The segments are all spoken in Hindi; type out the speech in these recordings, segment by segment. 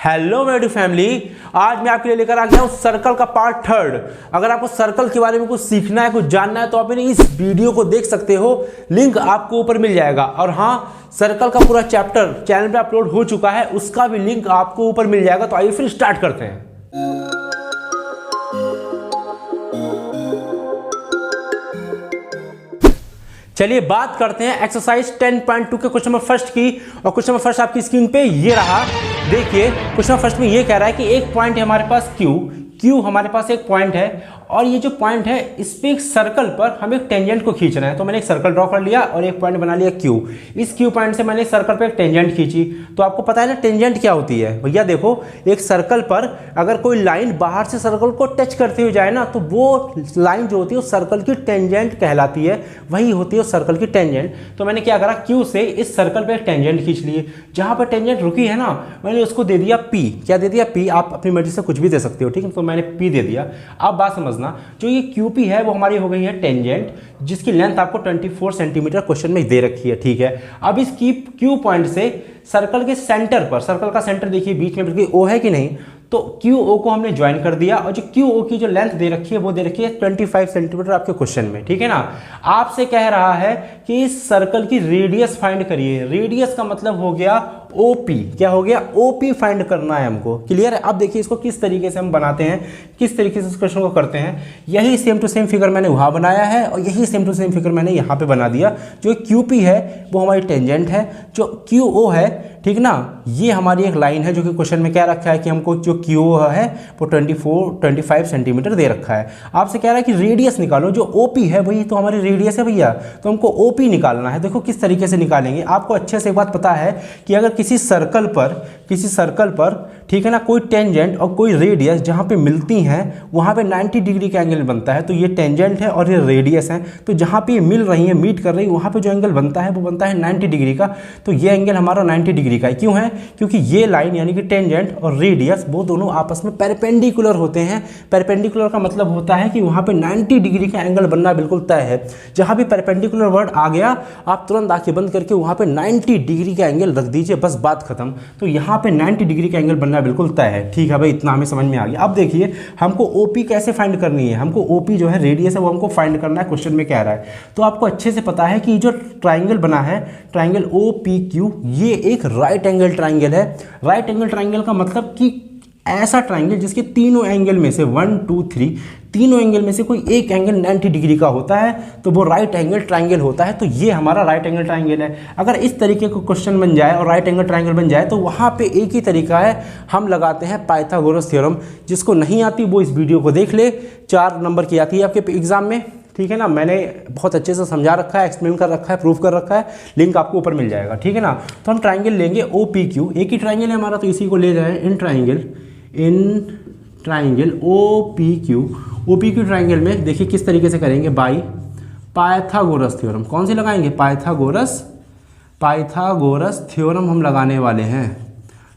हेलो मेरी फैमिली, आज मैं आपके लिए लेकर आ गया हूँ सर्कल का पार्ट थर्ड। अगर आपको सर्कल के बारे में कुछ सीखना है, कुछ जानना है तो आप इस वीडियो को देख सकते हो, लिंक आपको ऊपर मिल जाएगा। और हाँ, सर्कल का पूरा चैप्टर चैनल पे अपलोड हो चुका है, उसका भी लिंक आपको ऊपर मिल जाएगा। तो आइए फिर स्टार्ट करते हैं। चलिए बात करते हैं एक्सरसाइज 10.2 के क्वेश्चन नंबर फर्स्ट की। और क्वेश्चन नंबर फर्स्ट आपकी स्क्रीन पे ये रहा। देखिए क्वेश्चन नंबर फर्स्ट में ये कह रहा है कि एक पॉइंट है हमारे पास क्यू हमारे पास एक पॉइंट है, और ये जो पॉइंट है इस पे एक सर्कल पर हमें एक टेंजेंट को खींचना है। तो मैंने एक सर्कल ड्रॉ कर लिया और एक पॉइंट बना लिया क्यू। इस क्यू पॉइंट से मैंने सर्कल पर एक टेंजेंट खींची। तो आपको पता है ना टेंजेंट क्या होती है भैया। देखो, एक सर्कल पर अगर कोई लाइन बाहर से सर्कल को टच करते हुए जाए ना, तो वो लाइन जो होती है उस सर्कल की टेंजेंट कहलाती है, वही होती है उस सर्कल की टेंजेंट। तो मैंने क्या करा, क्यू से इस सर्कल पर एक टेंजेंट खींच लिए। जहां पर टेंजेंट रुकी है ना, मैंने उसको दे दिया पी। क्या दे दिया? पी। आप अपनी मर्जी से कुछ भी दे सकते हो, ठीक है। तो मैंने पी दे दिया। अब बात समझना, जो ये क्यूपी है वो हमारी हो गई है टेंजेंट, जिसकी लेंथ आपको 24 सेंटीमीटर क्वेश्चन में दे रखी है, ठीक है। अब इस क्यू पॉइंट से सर्कल के सेंटर पर, सर्कल का सेंटर देखिए बीच में बिल्कुल ओ है कि नहीं, तो क्यू ओ को हमने ज्वाइन कर दिया। और जो क्यू ओ की जो लेंथ दे रखी है वो दे रखी है 25 सेंटीमीटर आपके क्वेश्चन में, ठीक है ना। आपसे कह रहा है कि इस सर्कल की रेडियस फाइंड करिए। रेडियस का मतलब हो गया ओपी। क्या हो गया? ओपी फाइंड करना है हमको। क्लियर है? अब देखिए इसको किस तरीके से हम बनाते हैं, किस तरीके से इस क्वेश्चन को करते हैं। यही सेम टू सेम फिगर मैंने वहां बनाया है और यही सेम टू सेम फिगर मैंने यहाँ पे बना दिया। जो क्यूपी है वो हमारी टेंजेंट है, जो क्यू ओ है, ठीक ना, ये हमारी एक लाइन है जो कि क्वेश्चन में क्या रखा है कि हमको जो क्यू है वो 25 सेंटीमीटर दे रखा है। आपसे कह रहा है कि रेडियस निकालो। जो ओपी है वही तो हमारी रेडियस है भैया, तो हमको ओपी निकालना है। देखो किस तरीके से निकालेंगे। आपको अच्छे से एक बात पता है कि अगर किसी सर्कल पर ठीक है ना, कोई टेंजेंट और कोई रेडियस जहाँ पे मिलती हैं वहाँ पे 90 डिग्री का एंगल बनता है। तो ये टेंजेंट है और ये रेडियस है, तो जहाँ पे ये मिल रही है, मीट कर रही है, वहाँ पे जो एंगल बनता है वो बनता है 90 डिग्री का। तो ये एंगल हमारा 90 डिग्री का है। क्यों है? क्योंकि ये लाइन यानी कि टेंजेंट और रेडियस वो दोनों आपस में परपेंडिकुलर होते हैं। परपेंडिकुलर का मतलब होता है कि वहाँ पे 90 डिग्री का एंगल बनना बिल्कुल तय है। जहाँ भी परपेंडिकुलर वर्ड आ गया, आप तुरंत आंखें बंद करके वहाँ पे 90 डिग्री का एंगल रख दीजिए, बस बात खत्म। तो यहाँ पे 90 डिग्री का एंगल बनना बिल्कुल तय है, ठीक है भाई। इतना हमें समझ में आ गया। अब देखिए हमको ओपी कैसे फाइंड करनी है। हमको ओपी जो है रेडियस है वो हमको फाइंड करना है, क्वेश्चन में कह रहा है। तो आपको अच्छे से पता है कि जो ट्राइंगल बना है, ट्राइंगल ओ पी क्यू, ये एक राइट एंगल ट्राइंगल है। राइट एंगल ट्राइंगल का मतलब कि ऐसा ट्राइंगल जिसके तीनों एंगल में से 1 2 3 तीनों एंगल में से कोई एक एंगल 90 डिग्री का होता है, तो वो राइट एंगल ट्राइंगल होता है। तो ये हमारा राइट एंगल ट्राइंगल है। अगर इस तरीके का क्वेश्चन बन जाए और राइट एंगल ट्राइंगल बन जाए, तो वहाँ पे एक ही तरीका है, हम लगाते हैं पाइथागोरस थ्योरम। जिसको नहीं आती वो इस वीडियो को देख ले, 4 नंबर की आती है आपके एग्जाम में, ठीक है ना। मैंने बहुत अच्छे से समझा रखा है, एक्सप्लेन कर रखा है, प्रूफ कर रखा है, लिंक आपको ऊपर मिल जाएगा, ठीक है ना। तो हम ट्राइंगल लेंगे ओ पी क्यू, एक ही ट्राइंगल है हमारा, तो इसी को ले जाए in triangle O P Q triangle में देखिए किस तरीके से करेंगे, बाई पाइथागोरस थ्योरम। कौन सी लगाएंगे? पाइथागोरस थ्योरम हम लगाने वाले हैं,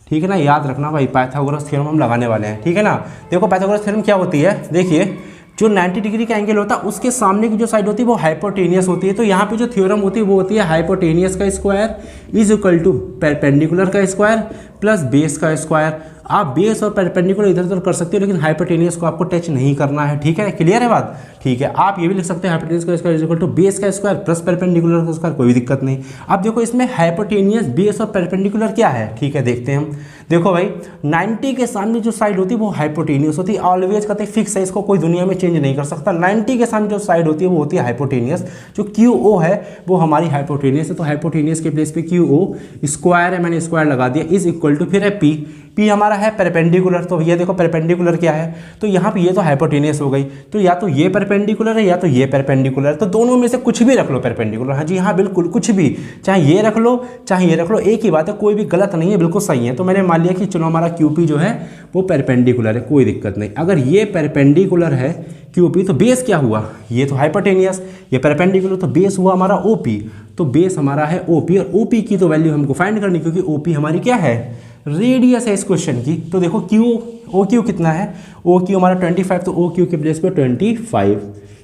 ठीक है ना। याद रखना भाई, पाइथागोरस थ्योरम हम लगाने वाले हैं, ठीक है ना। देखो पाइथागोरस थ्योरम क्या होती है, देखिए जो 90 डिग्री का एंगल होता है उसके सामने की जो साइड होती है वो हाइपोटेनियस होती है। तो यहाँ पे जो थ्योरम होती है वो होती है हाइपोटेनियस का square is equal to perpendicular का स्क्वायर प्लस बेस का स्क्वायर। आप बेस और परपेंडिकुलर इधर उधर कर सकते हो, लेकिन हाइपोटेनियस को आपको टच नहीं करना है, ठीक है। क्लियर है बात? ठीक है। आप ये भी लिख सकते हैं हाइपोटेनियस का square is equal to base का स्क्वायर प्लस परपेंडिकुलर का स्क्वायर, कोई दिक्कत नहीं। अब देखो इसमें हाइपोटेनियस, बेस और परपेंडिकुलर क्या है, ठीक है, देखते हैं हम। देखो भाई 90 के सामने जो साइड होती है वो हाइपोटेनियस होती है, ऑलवेज कहते हैं फिक्स है, इसको कोई दुनिया में चेंज नहीं कर सकता। 90 के सामने जो साइड होती है वो होती है हाइपोटेनियस। जो क्यू ओ है वो हमारी हाइपोटेनियस है, तो हाइपोटेनियस के प्लेस पे क्यू ओ स्क्वायर है, मैंने स्क्वायर लगा दिया, इज इक्वल टू फिर है पी। पी हमारा है परपेंडिकुलर, तो ये देखो परपेंडिकुलर क्या है, तो यहाँ पे ये तो हाइपोटेनियस हो गई, तो या तो ये परपेंडिकुलर है या तो ये परपेंडिकुलर है, तो दोनों में से कुछ भी रख लो परपेंडिकुलर। हाँ जी हाँ, बिल्कुल कुछ भी, चाहे ये रख लो चाहे ये रख लो, एक ही बात है, कोई भी गलत नहीं है, बिल्कुल सही है। तो मैंने मान लिया कि चलो हमारा क्यूपी जो है वो परपेंडिकुलर है, कोई दिक्कत नहीं। अगर ये परपेंडिकुलर है क्यूपी, तो बेस क्या हुआ, ये तो हाइपोटेनियस, ये परपेंडिकुलर, तो बेस हुआ हमारा ओपी। तो बेस हमारा है ओपी, और ओपी की तो वैल्यू हमको फाइंड करनी, क्योंकि ओपी हमारी क्या है, रेडियस है इस क्वेश्चन की। तो देखो ओ क्यू कितना है, ओ क्यू हमारा 25, तो ओ क्यू के प्लेस पे 25,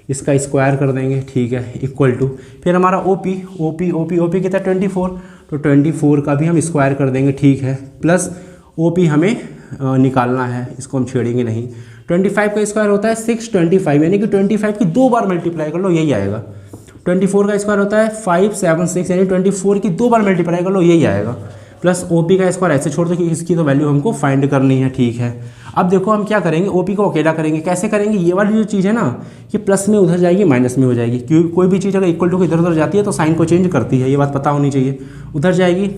इसका स्क्वायर कर देंगे, ठीक है, इक्वल टू फिर हमारा ओपी कितना 24, तो 24 का भी हम स्क्वायर कर देंगे, ठीक है, प्लस OP हमें निकालना है, इसको हम छेड़ेंगे नहीं। 25 का स्क्वायर होता है 625, यानी कि 25 की 2 बार मल्टीप्लाई कर लो यही आएगा। 24 का स्क्वायर होता है 576, यानी 24 की 2 बार मल्टीप्लाई कर लो यही आएगा। प्लस OP का स्क्वायर ऐसे छोड़ दो कि इसकी तो वैल्यू हमको फाइंड करनी है, ठीक है। अब देखो हम क्या करेंगे, OP को अकेला करेंगे। कैसे करेंगे, ये वाली जो चीज़ है ना कि प्लस में उधर जाएगी माइनस में हो जाएगी, क्योंकि कोई भी चीज़ अगर इक्वल टू इधर उधर जाती है तो साइन को चेंज करती है, ये बात पता होनी चाहिए। उधर जाएगी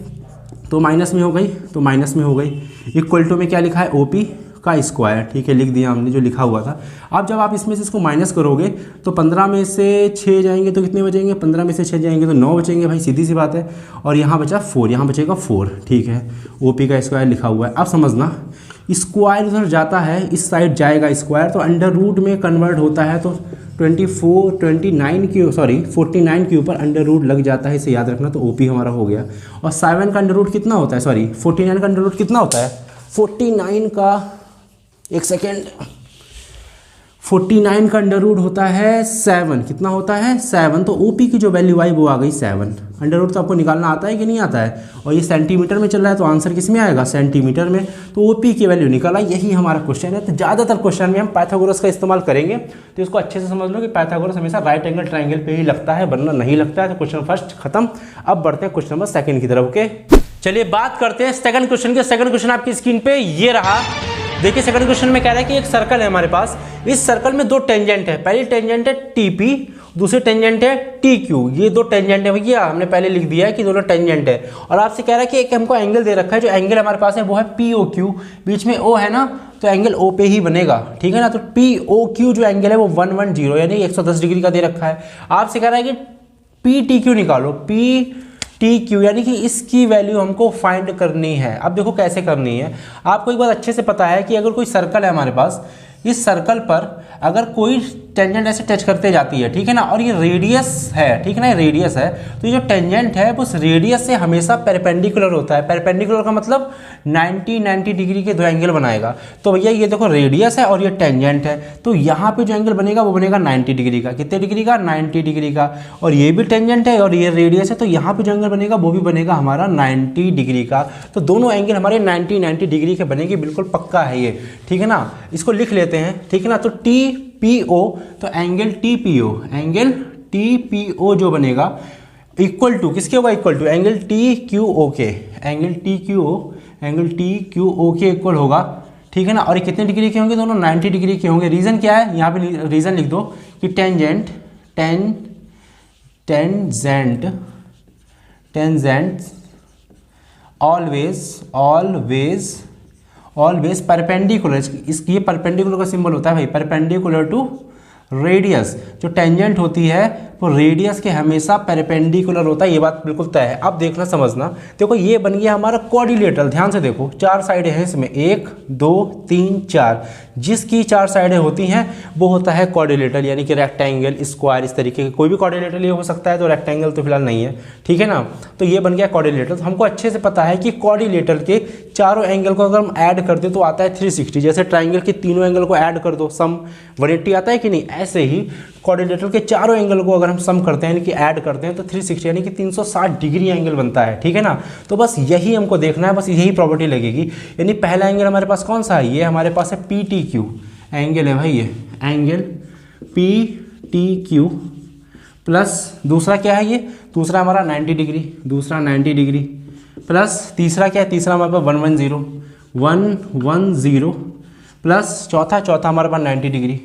तो माइनस में हो गई, तो माइनस में हो गई। इक्वल टू में क्या लिखा है, OP का स्क्वायर, ठीक है, लिख दिया हमने जो लिखा हुआ था। अब जब आप इसमें से इसको माइनस करोगे तो 15 में से 6 जाएंगे तो कितने बचेंगे, 15 में से 6 जाएंगे तो 9 बचेंगे भाई, सीधी सी बात है। और यहाँ बचा 4, यहाँ बचेगा 4, ठीक है। OP का स्क्वायर लिखा हुआ है। अब समझना, स्क्वायर उधर जाता है, इस साइड जाएगा स्क्वायर, तो अंडर रूट में कन्वर्ट होता है, तो 49 के ऊपर अंडर रूट लग जाता है, इसे याद रखना। तो OP हमारा हो गया। और 7 का अंडर रूट कितना होता है, 49 का अंडर रूट कितना होता है, 49 का, एक सेकेंड, 49 का अंडर रूट होता है 7, कितना होता है 7, तो OP की जो वैल्यू आई वो आ गई 7। अंडर रूट तो आपको निकालना आता है कि नहीं आता है, और ये सेंटीमीटर में चल रहा है तो आंसर किस में आएगा, सेंटीमीटर में। तो OP की वैल्यू निकाला, यही हमारा क्वेश्चन है। तो ज़्यादातर क्वेश्चन में हम पाइथागोरस का इस्तेमाल करेंगे, तो इसको अच्छे से समझ लो कि पाइथागोरस हमेशा राइट एंगल ट्राइंगल पे ही लगता है, वरना नहीं लगता है। तो क्वेश्चन फर्स्ट खत्म। अब बढ़ते हैं क्वेश्चन नंबर 2 की तरफ। ओके, चलिए बात करते हैं सेकंड क्वेश्चन के। सेकंड क्वेश्चन आपकी स्क्रीन पे ये रहा। देखिए सेकंड क्वेश्चन में कह रहा है कि एक सर्कल है हमारे पास, इस सर्कल में 2 टेंजेंट है। पहली टेंजेंट है TP, दूसरी टेंजेंट है TQ। ये 2 टेंजेंट है भैया, हमने पहले लिख दिया है कि दोनों टेंजेंट है। और आपसे कह रहा है कि एक हमको एंगल दे रखा है, जो एंगल हमारे पास है वो है POQ, बीच में O है ना, तो एंगल O पे ही बनेगा, ठीक है ना। तो POQ जो एंगल है वो 110 यानी 110 डिग्री का दे रखा है। आपसे कह रहा है कि PTQ निकालो, PTQ यानी कि इसकी वैल्यू हमको फाइंड करनी है। अब देखो कैसे करनी है, आपको एक बात अच्छे से पता है कि अगर कोई सर्कल है हमारे पास, इस सर्कल पर अगर कोई टेंजेंट ऐसे टच करते जाती है, ठीक है ना, और ये रेडियस है, ठीक है ना, ये रेडियस है, तो ये जो टेंजेंट है उस रेडियस से हमेशा पेरपेंडिकुलर होता है। पेरपेंडिकुलर का मतलब 90 डिग्री के 2 एंगल बनाएगा। तो भैया ये देखो रेडियस है और ये टेंजेंट है, तो यहाँ पे जो एंगल बनेगा वो बनेगा 90 डिग्री का। कितने डिग्री का, 90 डिग्री का। और ये भी टेंजेंट है और ये रेडियस है, तो यहाँ पे जो एंगल बनेगा वो भी बनेगा हमारा 90 डिग्री का। तो दोनों एंगल हमारे 90 डिग्री के बनेगी, बिल्कुल पक्का है ये, ठीक है ना। इसको लिख लेते हैं, ठीक है ना। तो TPO, तो एंगल TPO जो बनेगा इक्वल टू किसके होगा, इक्वल टू एंगल TQO के, एंगल TQO के इक्वल होगा, ठीक है ना। और ये कितने डिग्री के होंगे, दोनों 90 डिग्री के होंगे। रीज़न क्या है, यहाँ पे रीज़न लिख दो कि टेंजेंट ऑलवेज परपेंडिकुलर, इसकी ये परपेंडिकुलर का सिंबल होता है भाई, परपेंडिकुलर टू रेडियस। जो टेंजेंट होती है वो रेडियस के हमेशा परपेंडिकुलर होता है, ये बात बिल्कुल तय है। अब देखना समझना, देखो ये बन गया हमारा क्वाड्रिलेटरल। ध्यान से देखो 4 साइडें हैं इसमें, 1 2 3 4, जिसकी 4 साइडें होती हैं वो होता है क्वाड्रिलेटरल, यानी कि रेक्टेंगल, स्क्वायर, इस तरीके के कोई भी क्वाड्रिलेटरल ये हो सकता है, तो रेक्टेंगल तो फिलहाल नहीं है, ठीक है ना। तो ये बन गया क्वाड्रिलेटरल। तो हमको अच्छे से पता है कि क्वाड्रिलेटरल के चारों एंगल को अगर हम ऐड कर दें तो आता है 360। जैसे ट्राइंगल के तीनों एंगल को ऐड कर दो, सम 180 आता है कि नहीं, ऐसे ही क्वाड्रिलेटरल के चारों एंगल को अगर हम सम करते हैं, यानी कि ऐड करते हैं, तो 360 यानी कि 360 डिग्री एंगल बनता है, ठीक है ना। तो बस यही हमको देखना है, बस यही प्रॉपर्टी लगेगी। यानी पहला एंगल हमारे पास कौन सा है, ये हमारे पास है PTQ एंगल है भाई, ये एंगल PTQ प्लस दूसरा क्या है, ये दूसरा हमारा 90 डिग्री, दूसरा 90 डिग्री प्लस तीसरा क्या है, तीसरा हमारे पास 110 प्लस चौथा हमारे पास 90 डिग्री।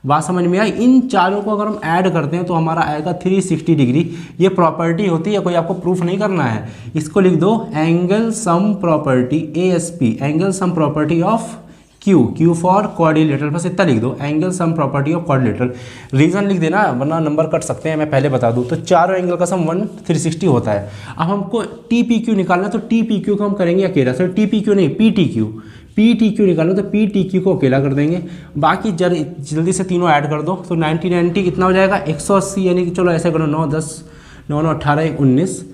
बात समझ में आई। इन चारों को अगर हम ऐड करते हैं तो हमारा आएगा 360 डिग्री। ये प्रॉपर्टी होती है, कोई आपको प्रूफ नहीं करना है। इसको लिख दो angle sum property ASP, angle sum property of Q for quadrilateral, बस इतना लिख दो, angle sum property of quadrilateral. Reason लिख देना वरना नंबर कट सकते हैं, मैं पहले बता दूं। तो चारों एंगल का सम 360 होता है। अब हमको TPQ निकालना, तो TPQ को हम करेंगे अकेला, सर TPQ नहीं PTQ निकालो, तो PTQ को अकेला कर देंगे, बाकी जल्दी से तीनों ऐड कर दो। तो 90 कितना हो जाएगा, 180, यानी कि चलो ऐसे करो 9 10 9 9 18 19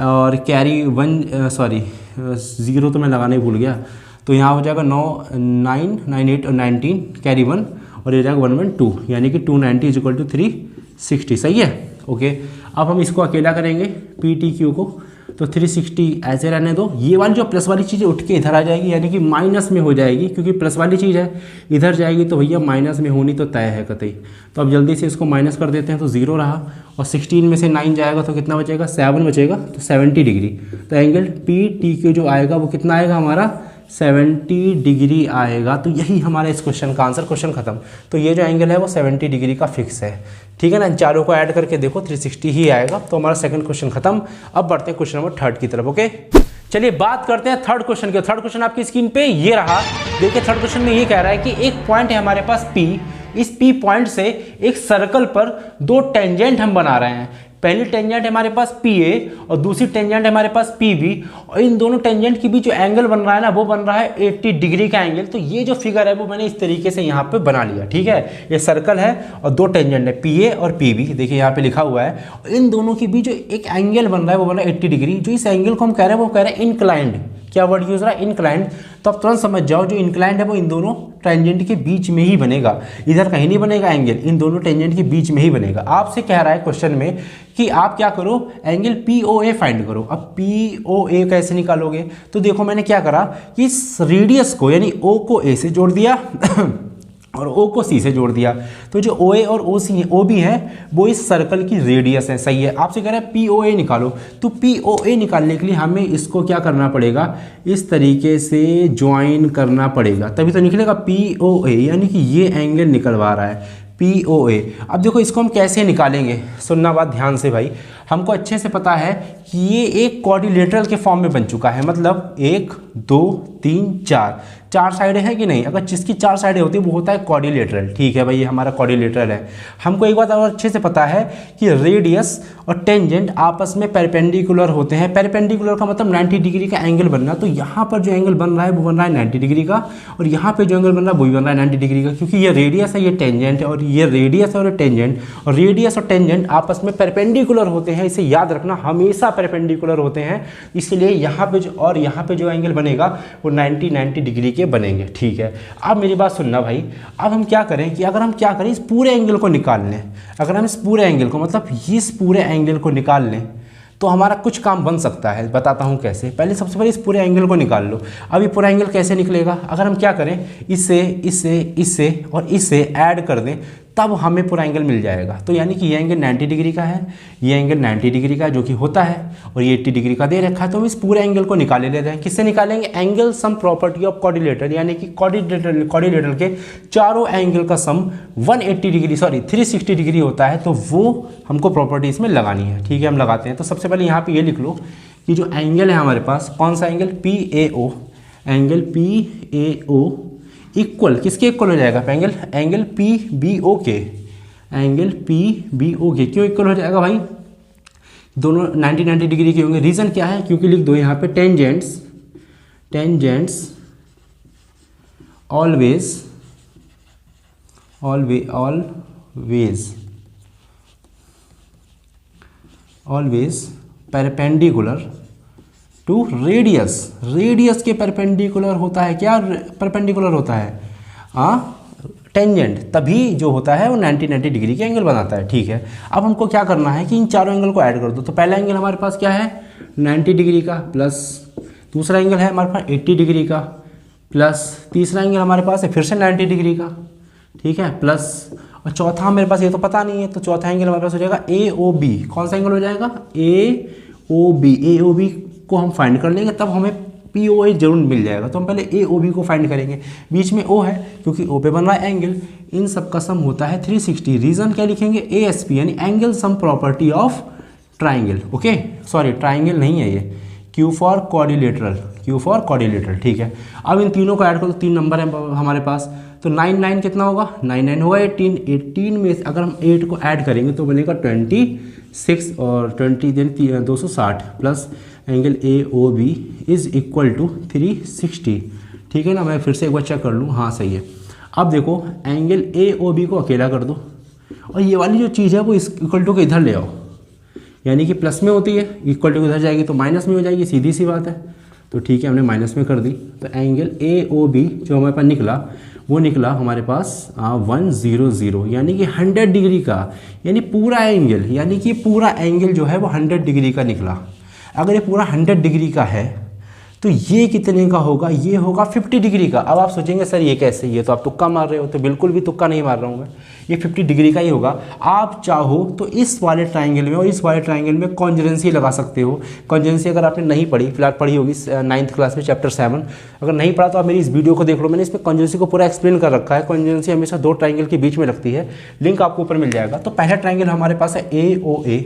और कैरी 0 तो मैं लगाना ही भूल गया, तो यहाँ हो जाएगा 9 9 9 8 और 19 कैरी 1 और ये जाएगा 1 1 2, यानी कि 290 = 360। सही है, ओके। अब हम इसको अकेला करेंगे PTQ को, तो 360 ऐसे रहने दो। ये वाली जो प्लस वाली चीज़ उठ के इधर आ जाएगी, यानी कि माइनस में हो जाएगी, क्योंकि प्लस वाली चीज़ है इधर जाएगी तो भैया माइनस में होनी तो तय है कतई। तो अब जल्दी से इसको माइनस कर देते हैं, तो 0 रहा, और 16 में से 9 जाएगा तो कितना बचेगा, 7 बचेगा, तो 70 डिग्री। तो एंगल पी टी क्यू जो आएगा वो कितना आएगा हमारा, 70 डिग्री आएगा। तो यही हमारा इस क्वेश्चन का आंसर, क्वेश्चन खत्म। तो ये जो एंगल है वो 70 डिग्री का फिक्स है, ठीक है ना। चारों को ऐड करके देखो 360 ही आएगा। तो हमारा सेकंड क्वेश्चन खत्म। अब बढ़ते हैं क्वेश्चन नंबर 3 की तरफ। ओके, चलिए बात करते हैं थर्ड क्वेश्चन के। थर्ड क्वेश्चन आपकी स्क्रीन पे ये रहा। देखिए थर्ड क्वेश्चन में ये कह रहा है कि एक पॉइंट है हमारे पास P, इस P पॉइंट से एक सर्कल पर 2 टेंजेंट हम बना रहे हैं। पहली टेंजेंट है हमारे पास PA और दूसरी टेंजेंट है हमारे पास PB, और इन दोनों टेंजेंट के बीच जो एंगल बन रहा है ना वो बन रहा है 80 डिग्री का एंगल। तो ये जो फिगर है वो मैंने इस तरीके से यहाँ पे बना लिया, ठीक है। ये सर्कल है और 2 टेंजेंट है PA और PB, देखिए यहाँ पे लिखा हुआ है। इन दोनों के बीच जो एक एंगल बन रहा है वो बन रहा है 80 डिग्री। जो इस एंगल को हम कह रहे हैं वो कह रहे हैं इंक्लाइंड। क्या वर्ड यूज रहा है, इंक्लाइंड। तो आप तुरंत समझ जाओ जो इंक्लाइंड है वो इन दोनों टेंजेंट के बीच में ही बनेगा, इधर कहीं नहीं बनेगा एंगल, इन दोनों टेंजेंट के बीच में ही बनेगा। आपसे कह रहा है क्वेश्चन में कि आप क्या करो, एंगल POA फाइंड करो। अब POA कैसे निकालोगे, तो देखो मैंने क्या करा कि इस रेडियस को यानी O को A से जोड़ दिया और O को C से जोड़ दिया। तो जो OA और OB है वो इस सर्कल की रेडियस है, सही है। आपसे कह रहा है POA निकालो, तो POA निकालने के लिए हमें इसको क्या करना पड़ेगा, इस तरीके से ज्वाइन करना पड़ेगा, तभी तो निकलेगा POA, यानी कि ये एंगल निकलवा रहा है POA। अब देखो इसको हम कैसे निकालेंगे, सुनना बात ध्यान से भाई। हमको अच्छे से पता है कि ये एक क्वाड्रिलेटरल के फॉर्म में बन चुका है, मतलब 1 2 3 4 साइडें हैं कि नहीं। अगर जिसकी 4 साइडें होती है वो होता है क्वाड्रिलेटरल, ठीक है भाई, ये हमारा क्वाड्रिलेटरल है। हमको एक बात और अच्छे से पता है कि रेडियस और टेंजेंट आपस में परपेंडिकुलर होते हैं। परपेंडिकुलर का मतलब 90 डिग्री का एंगल बनना। तो यहाँ पर जो एंगल बन रहा है वो बन रहा है 90 डिग्री का, और यहाँ पे जो एंगल बन रहा है वो भी बन रहा है 90 डिग्री का, क्योंकि ये रेडियस है, ये टेंजेंट है, और ये रेडियस और टेंजेंट, और रेडियस और टेंजेंट आपस में परपेंडिकुलर होते हैं। इसे याद रखना, हमेशा परपेंडिकुलर होते हैं, इसलिए यहाँ पे जो और यहाँ पे जो एंगल बनेगा वो 90 डिग्री के बनेंगे, ठीक है। अब मेरी बात सुनना भाई, अब हम क्या करें कि अगर हम क्या करें, इस पूरे एंगल को निकाल लें। अगर हम इस पूरे एंगल को, मतलब इस पूरे एंगल को निकाल लें तो हमारा कुछ काम बन सकता है। बताता हूँ कैसे। पहले सबसे पहले इस पूरे एंगल को निकाल लो। अब ये पूरा एंगल कैसे निकलेगा, अगर हम क्या करें, इससे इससे इससे और इससे ऐड कर दें तब हमें पूरा एंगल मिल जाएगा। तो यानी कि ये एंगल 90 डिग्री का है, ये एंगल 90 डिग्री का जो कि होता है, और ये 80 डिग्री का दे रखा है। तो हम इस पूरे एंगल को निकाले ले रहे हैं। किससे निकालेंगे, angle sum property of quadrilateral, यानी कि क्वाड्रिलेटरल के चारों एंगल का सम 360 डिग्री होता है। तो वो हमको प्रॉपर्टी इसमें लगानी है, ठीक है, हम लगाते हैं। तो सबसे पहले यहाँ पे ये लिख लो कि जो एंगल है हमारे पास, कौन सा angle, PAO, angle PAO equal किसके इक्वल हो जाएगा, एंगल PBO के, एंगल PBO के। क्यों इक्वल हो जाएगा भाई, दोनों 90 डिग्री के होंगे। रीज़न क्या है, क्योंकि लिख दो यहाँ पे tangents always perpendicular to radius के परपेंडिकुलर होता है। क्या परपेंडिकुलर होता है, टेंजेंट, तभी जो होता है वो 90 डिग्री के एंगल बनाता है, ठीक है। अब हमको क्या करना है कि इन चारों एंगल को ऐड कर दो। तो पहला एंगल हमारे पास क्या है, 90 डिग्री का, प्लस दूसरा एंगल है हमारे पास 80 डिग्री का, प्लस तीसरा एंगल हमारे पास है फिर से 90 डिग्री का, ठीक है, प्लस, और चौथा मेरे पास ये तो पता नहीं है, तो चौथा एंगल हमारे पास हो जाएगा AOB। कौन सा एंगल हो जाएगा, AOB को हम फाइंड कर लेंगे, तब हमें POA जरूर मिल जाएगा। तो हम पहले AOB को फाइंड करेंगे। बीच में O है क्योंकि O पे बन रहा है एंगल, इन सब का सम होता है 360। रीजन क्या लिखेंगे, ASP, यानी angle sum property of triangle. Okay, sorry triangle नहीं है ये, Q फॉर क्वाड्रिलेटरल, ठीक है। अब इन तीनों को ऐड करो, 3 नंबर है हमारे पास। तो 9 कितना होगा, 9 होगा 18 में अगर हम 8 को ऐड करेंगे तो बनेगा 26, और 20 then 260, plus angle AOB is equal to 360, ठीक है ना। मैं फिर से एक बार चेक कर लूँ, हाँ सही है। अब देखो एंगल AOB को अकेला कर दो, और ये वाली जो चीज़ है वो इस इक्वल टू के इधर ले आओ, यानी कि प्लस में होती है, इक्वल टू इधर जाएगी तो माइनस में हो जाएगी, सीधी सी बात है। तो ठीक है, हमने माइनस में कर दी। तो एंगल AOB जो हमारे पास निकला वो निकला हमारे पास 100, यानी कि 100 डिग्री का, यानी पूरा एंगल, यानी कि पूरा एंगल जो है वो 100 डिग्री का निकला। अगर ये पूरा 100 डिग्री का है तो ये कितने का होगा, ये होगा 50 डिग्री का। अब आप सोचेंगे सर ये कैसे, ये तो आप तुक्का मार रहे हो। तो बिल्कुल भी तुक्का नहीं मार रहा हूँ मैं, ये 50 डिग्री का ही होगा। आप चाहो तो इस वाले ट्राइंगल में और इस वाले ट्राइंगल में कॉन्जरेंसी लगा सकते हो। कॉन्जरेंसी अगर आपने नहीं पढ़ी, फिलहाल पढ़ी होगी 9th क्लास में चैप्टर 7, अगर नहीं पढ़ा तो आप मेरी इस वीडियो को देख लो, मैंने इसमें कॉन्जरेंसी को पूरा एक्सप्लेन कर रखा है। कॉन्जरेंसी हमेशा दो ट्राइंगल के बीच में लगती है, लिंक आपको ऊपर मिल जाएगा। तो पहला ट्राइंगल हमारे पास है POA,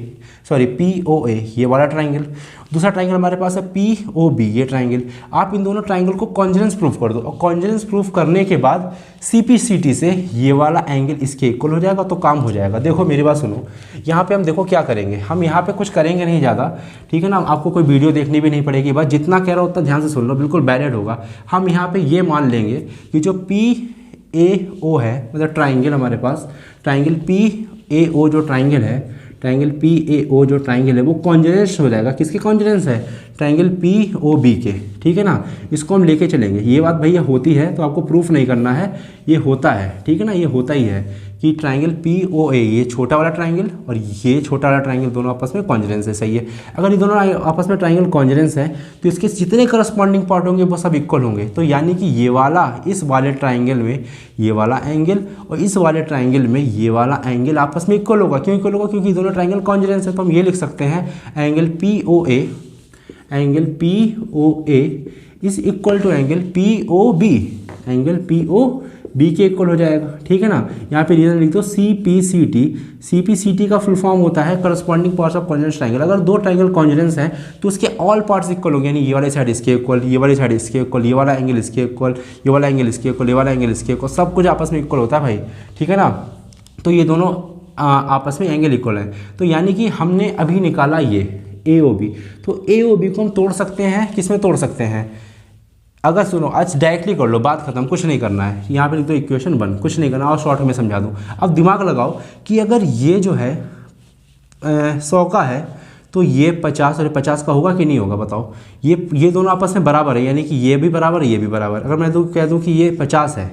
ये वाला ट्राइंगल। दूसरा ट्राइंगल हमारे पास है POB, ये ट्राइंगल। आप इन दोनों ट्राइंगल को कॉन्जरेंस प्रूफ कर दो, और कॉन्जरेंस प्रूफ करने के बाद CPCT से ये वाला एंगल इसके इक्वल हो जाएगा, तो काम हो जाएगा। देखो मेरी बात सुनो, यहाँ पे हम देखो क्या करेंगे, हम यहाँ पे कुछ करेंगे नहीं ज़्यादा, ठीक है ना। आपको कोई वीडियो देखनी भी नहीं पड़ेगी, बस जितना कह रहा हो उतना ध्यान से सुन लो, बिल्कुल बैलेड होगा। हम यहाँ पे ये मान लेंगे कि जो PAO है, मतलब ट्राइंगल हमारे पास, ट्राइंगल PAO जो ट्राइंगल है, ट्राइंगल PAO जो ट्राइंगल है वो कॉन्जरेंस हो जाएगा। किसके कॉन्जरेंस है, ट्राइंगल POB के, ठीक है ना। इसको हम लेके चलेंगे। ये बात भैया होती है तो आपको प्रूफ नहीं करना है, ये होता है, ठीक है ना, ये होता ही है कि ट्राइंगल POA, ये छोटा वाला ट्राइंगल और ये छोटा वाला ट्राइंगल दोनों आपस में कॉन्जरेंस है, सही है। अगर ये दोनों आपस में ट्राइंगल कॉन्जरेंस है तो इसके जितने करस्पॉन्डिंग पार्ट होंगे वो सब इक्वल होंगे। तो यानी कि ये वाला इस वाले ट्राइंगल में ये वाला एंगल और इस वाले ट्राइंगल में ये वाला एंगल आपस में इक्वल होगा। क्यों इक्वल होगा, क्योंकि दोनों ट्राइंगल कॉन्जरेंस है। तो हम ये लिख सकते हैं angle POA is equal to angle POB, angle POB के इक्वल हो जाएगा, ठीक है ना। यहाँ पे रीजन लिख दो CPCT का फुल फॉर्म होता है corresponding parts of congruence triangle. अगर दो ट्राइंगल कॉन्जरेंस हैं तो उसके ऑल पार्ट्स इक्वल होंगे, यानी ये वाले साइड इसके इक्वल, ये वाली साइड इसके इक्वल, ये वाला एंगल इसके इक्वल, ये वाला एंगल इसके इक्वल, ये वाला एंगल इसके इक्वल, सब कुछ आपस में इक्वल होता है भाई, ठीक है ना। तो ये दोनों आपस में एंगल इक्वल है। तो यानी कि हमने अभी निकाला ये AOB, तो AOB को हम तोड़ सकते हैं, किस में तोड़ सकते हैं, अगर सुनो आज डायरेक्टली कर लो, बात खत्म, कुछ नहीं करना है। यहाँ पे लिख दो इक्वेशन 1, कुछ नहीं करना, और शॉर्ट में समझा दूँ। अब दिमाग लगाओ कि अगर ये जो है 100 का है तो ये 50 और 50 का होगा कि नहीं होगा, बताओ। ये दोनों आपस में बराबर है, यानी कि ये भी बराबर है, ये भी बराबर। अगर मैं तो कह दूँ कि ये 50 है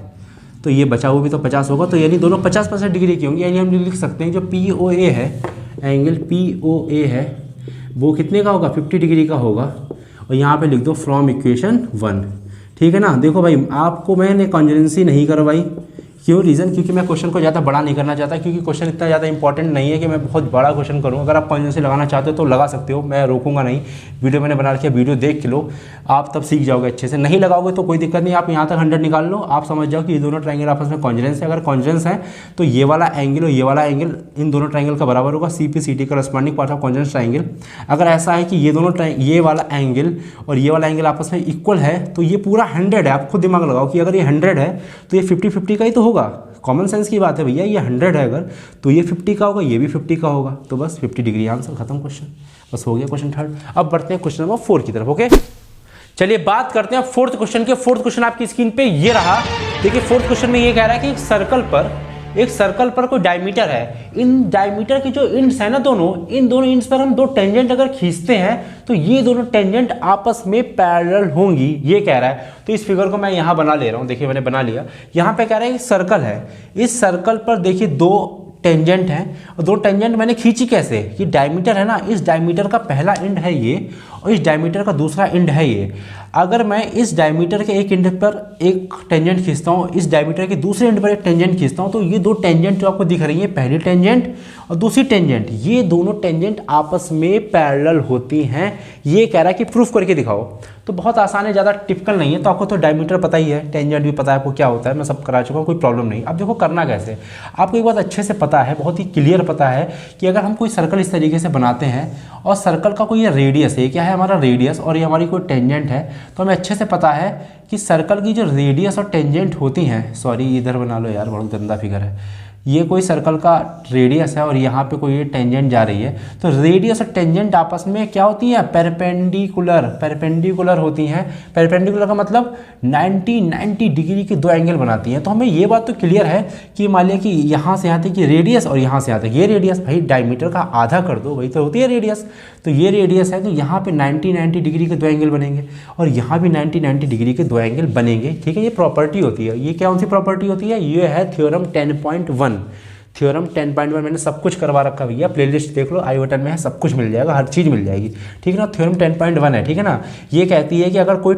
तो ये बचा हुआ भी तो 50 होगा, तो यानी दोनों 50% डिग्री की होंगी। यानी हम लिख सकते हैं जो POA है, एंगल POA है, वो कितने का होगा, 50 डिग्री का होगा। और यहाँ पे लिख दो फ्रॉम इक्वेशन 1, ठीक है ना। देखो भाई, आपको मैंने कॉन्जरेंसी नहीं करवाई, क्यों, रीज़न क्योंकि मैं क्वेश्चन को ज़्यादा बड़ा नहीं करना चाहता, क्योंकि क्वेश्चन इतना ज़्यादा इंपॉर्टेंट नहीं है कि मैं बहुत बड़ा क्वेश्चन करूँ। अगर आप कॉन्जरेंसी लगाना चाहते हो तो लगा सकते हो, मैं रोकूंगा नहीं। वीडियो मैंने बना रखी है, वीडियो देख के लो, आप तब सीख जाओगे अच्छे से। नहीं लगाओगे तो कोई दिक्कत नहीं, आप यहाँ तक 100 निकाल लो, आप समझ जाओ कि ये दोनों ट्राइंगल आपस में कॉन्जरेंस है। अगर कॉन्जरेंस है तो ये वाला एंगल और ये वाला एंगल इन दोनों ट्राइंगल का बराबर होगा, CPCT corresponding part of congruence triangle. अगर ऐसा है कि ये दोनों ये वाला एंगल और ये वाला एंगल आपस में इक्वल है तो ये पूरा 100 है। आप खुद दिमाग लगाओ कि अगर ये 100 है तो ये 50-50 का ही तो होगा, कॉमन सेंस की बात है भैया। ये 100 है अगर, तो ये 50 का होगा, ये भी 50 का होगा, तो बस 50 डिग्री आंसर, खत्म क्वेश्चन, बस हो गया क्वेश्चन 3। अब बढ़ते हैं क्वेश्चन नंबर 4 की तरफ, ओके। चलिए बात करते हैं 4th क्वेश्चन के। 4th क्वेश्चन आपकी स्क्रीन पे ये रहा। देखिए 4th क्वेश्चन में ये कह रहा है कि एक सर्कल पर कोई डायमीटर है, इन डायमीटर की जो इंड्स है ना, इन दोनों इंड्स पर हम दो टेंजेंट अगर खींचते हैं तो ये दोनों टेंजेंट आपस में पैरेलल होंगी, ये कह रहा है। तो इस फिगर को मैं यहाँ बना ले रहा हूँ, देखिए मैंने बना लिया। यहाँ पे कह रहा है कि सर्कल है, इस सर्कल पर देखिए दो टेंजेंट हैं, और दो टेंजेंट मैंने खींची कैसे, कि डायमीटर है ना, इस डायमीटर का पहला एंड है ये और इस डायमीटर का दूसरा एंड है ये। अगर मैं इस डायमीटर के एक एंड पर एक टेंजेंट खींचता हूँ, इस डायमीटर के दूसरे एंड पर एक टेंजेंट खींचता हूँ, तो ये दो टेंजेंट जो आपको दिख रही है, पहली टेंजेंट और दूसरी टेंजेंट, ये दोनों टेंजेंट आपस में पैरेलल होती हैं। ये कह रहा है कि प्रूफ करके दिखाओ। तो बहुत आसान है, ज़्यादा टिपिकल नहीं है। तो आपको तो डायमीटर पता ही है, टेंजेंट भी पता है आपको क्या होता है, मैं सब करा चुका हूँ, कोई प्रॉब्लम नहीं। अब देखो करना कैसे, आपको एक बात अच्छे से पता है, बहुत ही क्लियर पता है कि अगर हम कोई सर्कल इस तरीके से बनाते हैं और सर्कल का कोई ये रेडियस है, क्या है हमारा रेडियस, और ये हमारी कोई टेंजेंट है, तो हमें अच्छे से पता है कि सर्कल की जो रेडियस और टेंजेंट होती हैं, सॉरी इधर बना लो यार, बहुत गंदा फिगर है। ये कोई सर्कल का रेडियस है और यहाँ पे कोई ये टेंजेंट जा रही है, तो रेडियस और टेंजेंट आपस में क्या होती है, पेरपेंडिकुलर होती हैं। पेरपेंडिकुलर का मतलब 90 डिग्री के दो एंगल बनाती हैं। तो हमें ये बात तो क्लियर है कि मान लिया कि यहाँ से यहाँ तक की रेडियस और यहाँ से यहाँ तक ये रेडियस, भाई डायमीटर का आधा कर दो, वही तो होती है रेडियस। तो ये रेडियस है, तो यहाँ पे 90 डिग्री के दो एंगल बनेंगे और यहाँ भी 90 डिग्री के दो एंगल बनेंगे, ठीक है। ये प्रॉपर्टी होती है। ये क्या कौन सी प्रॉपर्टी होती है, ये है थ्योरम 10.1। थ्योरम 10.1 मैंने सब कुछ करवा रखा भैया, प्लेलिस्ट देख लो, आई बटन में है, सब कुछ मिल जाएगा, हर चीज़ मिल जाएगी, ठीक है ना। थ्योरम 10.1 है, ठीक है ना। ये कहती है कि अगर कोई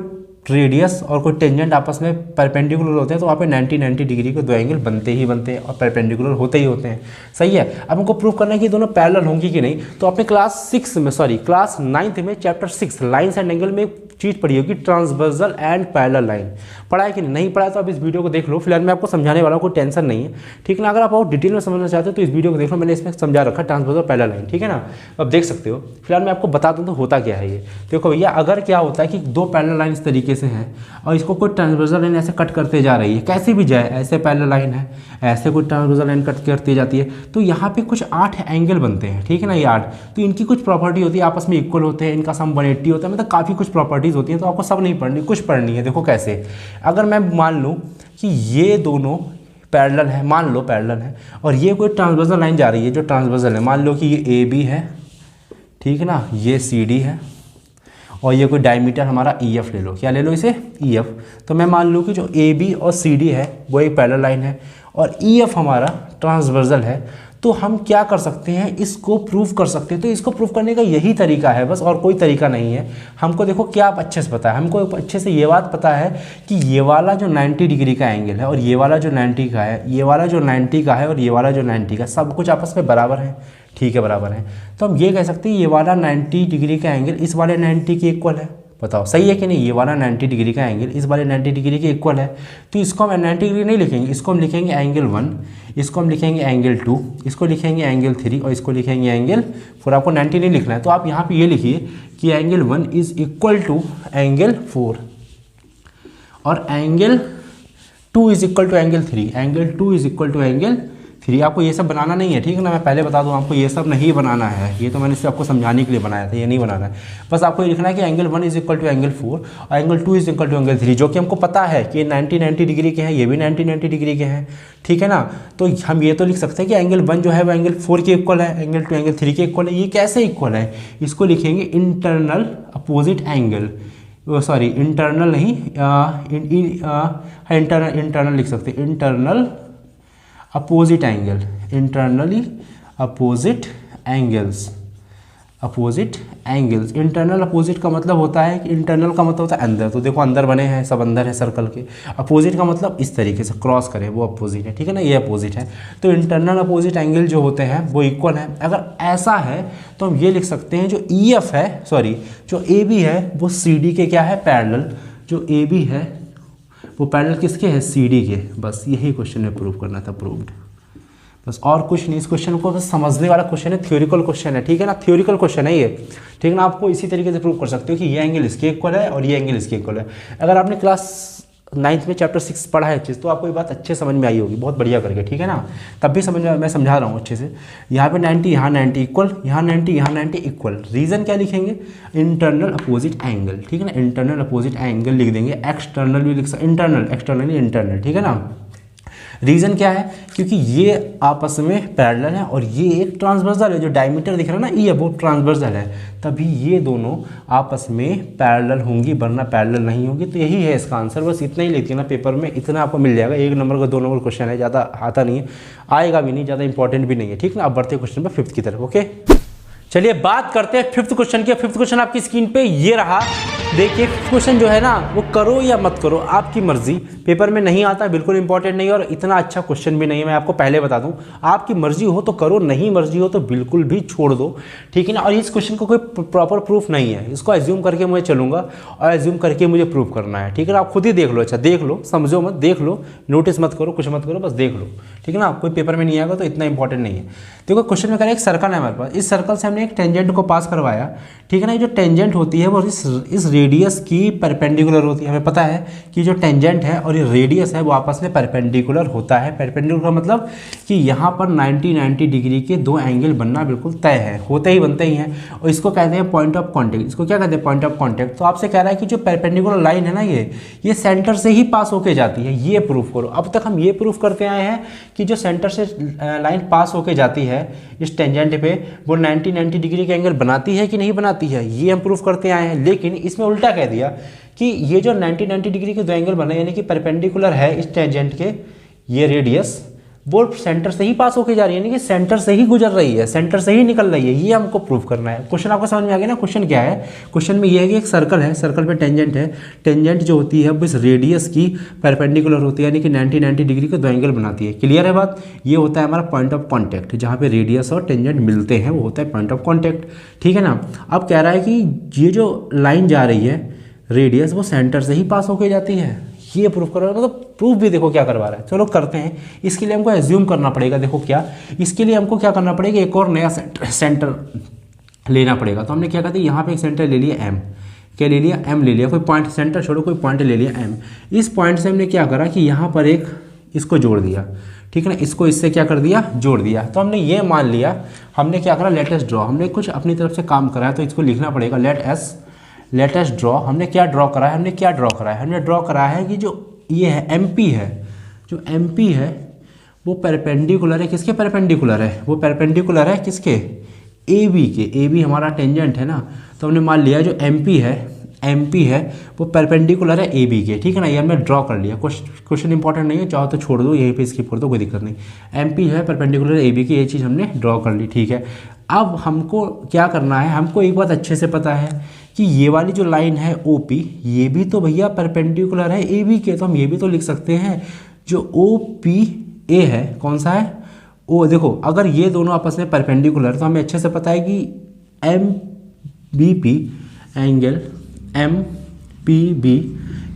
रेडियस और कोई टेंजेंट आपस में परपेंडिकुलर होते हैं तो वहाँ पे 90 डिग्री के दो एंगल बनते ही बनते हैं और परपेंडिकुलर होते ही होते हैं, सही है। अब हमको प्रूव करना है कि दोनों पैरेलल होंगी कि नहीं। तो आपने क्लास 9th में चैप्टर 6 लाइन्स एंड एंगल में चीज़ पढ़ी होगी, ट्रांसवर्सल एंड पैरेलल लाइन। पढ़ा है कि नहीं पढ़ा है तो आप इस वीडियो को देख लो, फिलहाल मैं आपको समझाने वाला हूँ, कोई टेंशन नहीं है, ठीक है ना। अगर आप और डिटेल में समझना चाहते हो तो इस वीडियो को देख लो, मैंने इसमें समझा रखा ट्रांसवर्सल पैरेलल लाइन, ठीक है ना। अब देख सकते हो, फिलहाल मैं आपको बता दूँ तो होता क्या है ये। देखो भैया, अगर क्या होता है कि दो पैरेलल लाइन इस तरीके से हैं और इसको कोई ट्रांसवर्सल लाइन ऐसे कट करते जा रही है, कैसे भी जाए, ऐसे पैरेलल लाइन है, ऐसे कोई ट्रांसवर्सल लाइन कट करती जाती है, तो यहाँ पे कुछ 8 एंगल बनते हैं, ठीक है ना, ये 8। तो इनकी कुछ प्रॉपर्टी होती है, आपस में इक्वल होते हैं, इनका सम 180 होता है, मतलब काफ़ी कुछ प्रॉपर्टीज़ होती हैं। तो आपको सब नहीं पढ़नी, कुछ पढ़नी है। देखो कैसे, अगर मैं मान लूँ कि ये दोनों पैरेलल है, मान लो पैरेलल है, और ये कोई ट्रांसवर्सल लाइन जा रही है जो ट्रांसवर्सल है, मान लो कि ये AB है, ठीक है ना, ये CD है, और ये कोई डायमीटर हमारा EF ले लो, क्या ले लो इसे, EF। तो मैं मान लूँ कि जो AB और CD है वो एक पैरेलल लाइन है और EF हमारा ट्रांसवर्सल है। तो हम क्या कर सकते हैं, इसको प्रूव कर सकते हैं। तो इसको प्रूव करने का यही तरीका है बस, और कोई तरीका नहीं है। हमको देखो क्या आप अच्छे से पता है, हमको अच्छे से ये बात पता है कि ये वाला जो 90 डिग्री का एंगल है और ये वाला जो 90 का है, ये वाला जो 90 का है और ये वाला जो 90 का, सब कुछ आपस में बराबर है, ठीक है, बराबर है। तो हम ये कह सकते हैं ये वाला 90 डिग्री का एंगल इस वाले 90 के इक्वल है। बताओ सही है कि नहीं, ये वाला 90 डिग्री का एंगल इस वाले 90 डिग्री के इक्वल है। तो इसको हम 90 डिग्री नहीं लिखेंगे, इसको हम लिखेंगे एंगल 1, इसको हम लिखेंगे एंगल 2, इसको लिखेंगे एंगल 3 और इसको लिखेंगे एंगल 4। आपको 90 नहीं लिखना है, तो आप यहाँ पे ये लिखिए कि angle 1 is equal to angle 4 और angle 2 is equal to angle 3, angle 2 is equal to angle 3। आपको ये सब बनाना नहीं है, ठीक है ना, मैं पहले बता दूं आपको ये सब नहीं बनाना है, ये तो मैंने सिर्फ आपको समझाने के लिए बनाया था, ये नहीं बनाना है। बस आपको ये लिखना है कि angle 1 is equal to angle 4 और angle 2 is equal to angle 3, जो कि हमको पता है कि ये 90 डिग्री के हैं, ये भी 90 डिग्री के हैं, ठीक है ना। तो हम ये तो लिख सकते हैं कि एंगल 1 जो है वो एंगल 4 के इक्वल है, एंगल 2 एंगल 3 के इक्वल है। ये कैसे इक्वल है, इसको लिखेंगे internal opposite angle, sorry internal नहीं, इंटरनल लिख सकते हैं, internal opposite angle, internally opposite angles, opposite angles. Internal opposite का मतलब होता है कि इंटरनल का मतलब होता है अंदर, तो देखो अंदर बने हैं, सब अंदर है सर्कल के। अपोजिट का मतलब इस तरीके से क्रॉस करें, वो अपोजिट है, ठीक है ना, ये अपोजिट है। तो इंटरनल अपोजिट एंगल जो होते हैं वो इक्वल है। अगर ऐसा है तो हम ये लिख सकते हैं जो EF है, सॉरी जो AB है वो CD के क्या है, पैरेलल। जो AB है वो पैरेलल किसके है, CD के। बस यही क्वेश्चन में प्रूव करना था, प्रूव्ड, बस और कुछ नहीं। इस क्वेश्चन को बस समझने वाला क्वेश्चन है, थ्योरिकल क्वेश्चन है, ठीक है ना, थ्योरिकल क्वेश्चन है ये, ठीक है ना। आपको इसी तरीके से प्रूव कर सकते हो कि ये एंगल इसके इक्वल है और ये एंगल इसके इक्वल है। अगर आपने क्लास 9th में चैप्टर 6 पढ़ा है अच्छे से, तो आपको ये बात अच्छे समझ में आई होगी, बहुत बढ़िया करके, ठीक है ना। तब भी समझ में, मैं समझा रहा हूँ अच्छे से। यहाँ पे 90, यहाँ 90 इक्वल, यहाँ 90, यहाँ 90 इक्वल। रीज़न क्या लिखेंगे, इंटरनल अपोजिट एंगल, ठीक है ना, इंटरनल अपोजिट एंगल लिख देंगे। एक्सटर्नल भी लिख सकते, इंटरनल, एक्सटर्नली इंटरनल, ठीक है ना। रीज़न क्या है, क्योंकि ये आपस में पैरेलल है और ये एक ट्रांसवर्सल है, जो डायमीटर दिख रहा है ना, ये वो ट्रांसवर्सल है, तभी ये दोनों आपस में पैरेलल होंगी, वरना पैरेलल नहीं होंगी। तो यही है इसका आंसर, बस इतना ही लेती है ना पेपर में, इतना आपको मिल जाएगा। 1 नंबर का 2 नंबर क्वेश्चन है, ज़्यादा आता नहीं है, आएगा भी नहीं, ज़्यादा इंपॉर्टेंट भी नहीं है, ठीक ना। अब बढ़ते क्वेश्चन पर 5th की तरफ, ओके। चलिए बात करते हैं 5th क्वेश्चन की। 5th क्वेश्चन आपकी स्क्रीन पे ये रहा, देखिए क्वेश्चन जो है ना वो करो या मत करो आपकी मर्जी, पेपर में नहीं आता, बिल्कुल इंपॉर्टेंट नहीं है और इतना अच्छा क्वेश्चन भी नहीं है, मैं आपको पहले बता दूं। आपकी मर्जी हो तो करो, नहीं मर्जी हो तो बिल्कुल भी छोड़ दो, ठीक है ना। और इस क्वेश्चन को कोई प्रॉपर प्रूफ नहीं है, इसको एज्यूम करके मैं चलूंगा और एज्यूम करके मुझे प्रूफ करना है, ठीक है ना। आप खुद ही देख लो, अच्छा देख लो, समझो मत, देख लो, नोटिस मत करो, कुछ मत करो, बस देख लो, ठीक है ना। कोई पेपर में नहीं आएगा तो इतना इंपॉर्टेंट नहीं है। देखो क्वेश्चन में कह रहा है एक सर्कल है हमारे पास, इस सर्कल से हमने एक टेंजेंट को पास करवाया, ठीक है ना। ये जो टेंजेंट होती है वो इस रेडियस की परपेंडिकुलर होती है। हमें पता है कि जो टेंजेंट है और ये रेडियस है वो आपस में परपेंडिकुलर होता है। परपेंडिकुलर का मतलब कि यहाँ पर 90 डिग्री के दो एंगल बनना बिल्कुल तय है, होते ही बनते ही हैं, और इसको कहते हैं पॉइंट ऑफ कॉन्टेक्ट। इसको क्या कहते हैं, पॉइंट ऑफ कॉन्टेक्ट। तो आपसे कह रहा है कि जो परपेंडिकुलर लाइन है ना, ये सेंटर से ही पास होके जाती है, ये प्रूफ करो। अब तक हम ये प्रूफ करते आए हैं कि जो सेंटर से लाइन पास होके जाती है इस टेंजेंट पे, वो 90 डिग्री के एंगल बनाती है कि नहीं बनाती है, ये हम प्रूफ करते आए हैं। लेकिन इसमें उल्टा कह दिया कि ये जो 90 डिग्री के दो एंगल बने, यानी कि परपेंडिकुलर है इस टेंजेंट के, ये रेडियस वो सेंटर से ही पास होके जा रही है, यानी कि सेंटर से ही गुजर रही है, सेंटर से ही निकल रही है, ये हमको प्रूव करना है। क्वेश्चन आपको समझ में आ गया ना? क्वेश्चन क्या है? क्वेश्चन में ये है कि एक सर्कल है, सर्कल पे टेंजेंट है, टेंजेंट जो होती है वो इस रेडियस की परपेंडिकुलर होती है, यानी कि 90 डिग्री का दो एंगल बनाती है। क्लियर है बात? ये होता है हमारा पॉइंट ऑफ कॉन्टैक्ट, जहाँ पे रेडियस और टेंजेंट मिलते हैं वो होता है पॉइंट ऑफ कॉन्टैक्ट। ठीक है ना? अब कह रहा है कि ये जो लाइन जा रही है रेडियस, वो सेंटर से ही पास होके जाती है, ये प्रूफ करो। मतलब प्रूफ भी देखो क्या करवा रहा है। चलो करते हैं। इसके लिए हमको एज्यूम करना पड़ेगा। देखो क्या, इसके लिए हमको क्या करना पड़ेगा, एक और नया सेंटर लेना पड़ेगा। तो हमने क्या कहते हैं, यहाँ पे एक सेंटर ले लिया एम, क्या ले लिया, एम ले लिया, कोई पॉइंट, सेंटर छोड़ो, कोई पॉइंट ले लिया एम। इस पॉइंट से हमने क्या करा कि यहाँ पर एक इसको जोड़ दिया, ठीक है ना, इसको इससे क्या कर दिया, जोड़ दिया। तो हमने ये मान लिया, हमने क्या करा, लेट अस ड्रॉ, हमने कुछ अपनी तरफ से काम करा है तो इसको लिखना पड़ेगा, लेट अस ड्रॉ। हमने क्या ड्रॉ करा है, हमने क्या ड्रॉ करा है, हमने ड्रॉ करा है कि जो ये है एमपी है, जो एमपी है वो परपेंडिकुलर है, किसके परपेंडिकुलर है, वो परपेंडिकुलर है किसके, ए बी के। ए बी हमारा टेंजेंट है ना, तो हमने मान लिया जो एमपी है वो परपेंडिकुलर है ए बी के। ठीक है ना, ये हमने ड्रॉ कर लिया। क्वेश्चन इंपॉर्टेंट नहीं है, चाहो तो छोड़ दो, यहीं पे स्किप कर दो, कोई दिक्कत नहीं। एमपी है परपेंडिकुलर ए बी की, ये चीज़ हमने ड्रॉ कर ली। ठीक है, अब हमको क्या करना है, हमको एक बात अच्छे से पता है कि ये वाली जो लाइन है OP, ये भी तो भैया परपेंडिकुलर है AB के, तो हम ये भी तो लिख सकते हैं जो OPA है, कौन सा है, ओ। देखो अगर ये दोनों आपस में परपेंडिकुलर, तो हमें अच्छे से पता है कि MBP एंगल MPB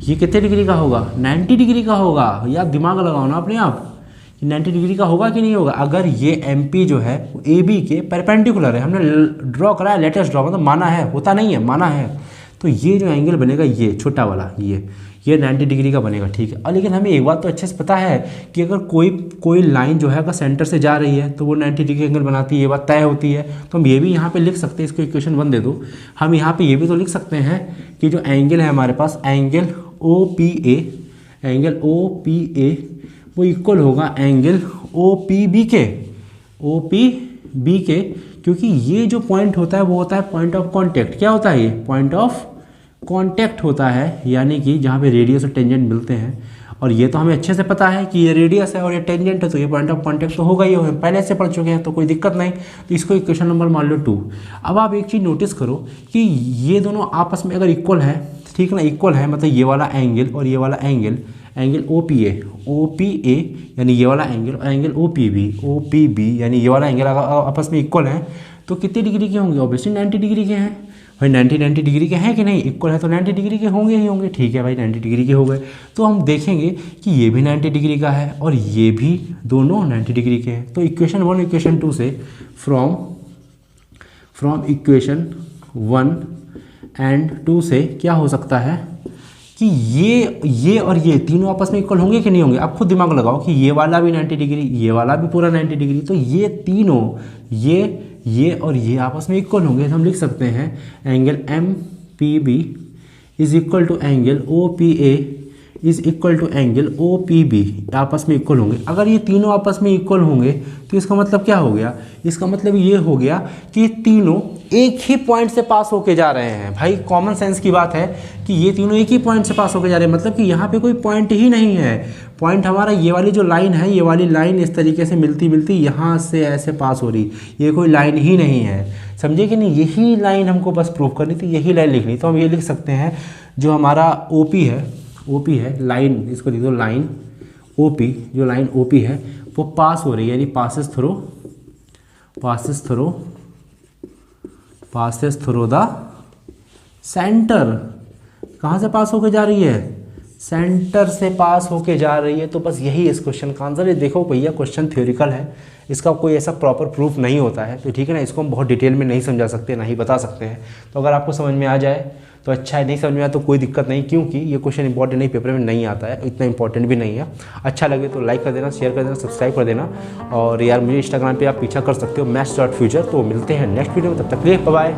ये कितने डिग्री का होगा, 90 डिग्री का होगा। यार दिमाग लगाओ ना अपने आप, 90 डिग्री का होगा कि नहीं होगा। अगर ये MP जो है AB के परपेंडिकुलर है, हमने ड्रॉ करा है, लेटेस्ट ड्रॉ मतलब माना है, होता नहीं है, माना है, तो ये जो एंगल बनेगा, ये छोटा वाला ये 90 डिग्री का बनेगा। ठीक है, और लेकिन हमें एक बात तो अच्छे से पता है कि अगर कोई लाइन जो है अगर सेंटर से जा रही है तो वो 90 डिग्री एंगल बनाती है, ये बात तय होती है। तो हम ये भी यहाँ पे लिख सकते हैं, इसको इक्वेशन 1 दे दो। हम यहाँ पे ये भी तो लिख सकते हैं कि जो एंगल है हमारे पास, एंगल OPA वो इक्वल होगा एंगल OPB के, क्योंकि ये जो पॉइंट होता है वो होता है पॉइंट ऑफ कांटेक्ट। क्या होता है ये, पॉइंट ऑफ कांटेक्ट होता है, यानी कि जहाँ पे रेडियस और टेंजेंट मिलते हैं। और ये तो हमें अच्छे से पता है कि ये रेडियस है और ये टेंजेंट है, तो ये पॉइंट ऑफ कांटेक्ट तो होगा ही, हम पहले से पढ़ चुके हैं, तो कोई दिक्कत नहीं। तो इसको इक्वेशन नंबर मान लो 2। अब आप एक चीज़ नोटिस करो कि ये दोनों आपस में अगर इक्वल है, ठीक है ना, इक्वल है, मतलब ये वाला एंगल और ये वाला एंगल OPA यानी ये वाला एंगल और एंगल OPB यानी ये वाला एंगल अगर आपस में इक्वल है तो कितने डिग्री के होंगे, ऑब्वियसली 90 डिग्री के हैं भाई। 90 डिग्री के हैं कि नहीं, इक्वल है तो 90 डिग्री के होंगे ही होंगे। ठीक है भाई, 90 डिग्री के हो गए, तो हम देखेंगे कि ये भी 90 डिग्री का है और ये भी दोनों 90 डिग्री के हैं। तो इक्वेशन 1 इक्वेशन 2 से फ्रॉम इक्वेशन 1 एंड 2 से क्या हो सकता है कि ये और ये तीनों आपस में इक्वल होंगे कि नहीं होंगे। आप खुद दिमाग लगाओ कि ये वाला भी 90 डिग्री, ये वाला भी पूरा 90 डिग्री, तो ये तीनों ये और ये आपस में इक्वल होंगे। तो हम लिख सकते हैं angle MPB is equal to angle OPA is equal to angle OPB, आपस में इक्वल होंगे। अगर ये तीनों आपस में इक्वल होंगे तो इसका मतलब क्या हो गया, इसका मतलब ये हो गया कि ये तीनों एक ही पॉइंट से पास होके जा रहे हैं। भाई कॉमन सेंस की बात है कि ये तीनों एक ही पॉइंट से पास होके जा रहे हैं, मतलब कि यहाँ पे कोई पॉइंट ही नहीं है। पॉइंट हमारा ये वाली जो लाइन है, ये वाली लाइन इस तरीके से मिलती यहाँ से ऐसे पास हो रही, ये कोई लाइन ही नहीं है, समझे कि नहीं। यही लाइन हमको बस प्रूव करनी थी, यही लाइन लिखनी। तो हम ये लिख सकते हैं जो हमारा OP है लाइन, इसको लिख दो लाइन OP, जो लाइन OP है वो पास हो रही है, यानी पासेस थ्रू द सेंटर। कहाँ से पास होके जा रही है, सेंटर से पास होके जा रही है। तो बस यही इस क्वेश्चन का आंसर है। देखो भैया क्वेश्चन थ्योरिकल है, इसका कोई ऐसा प्रॉपर प्रूफ नहीं होता है, तो ठीक है ना, इसको हम बहुत डिटेल में नहीं समझा सकते, ना ही बता सकते हैं। तो अगर आपको समझ में आ जाए तो अच्छा है, नहीं समझ में आया तो कोई दिक्कत नहीं, क्योंकि ये क्वेश्चन इंपॉर्टेंट नहीं, पेपर में नहीं आता है, इतना इंपॉर्टेंट भी नहीं है। अच्छा लगे तो लाइक कर देना, शेयर कर देना, सब्सक्राइब कर देना। और यार मुझे इंस्टाग्राम पे आप पीछा कर सकते हो maths.future। तो मिलते हैं नेक्स्ट वीडियो में, तब तक के लिए बाय बाय।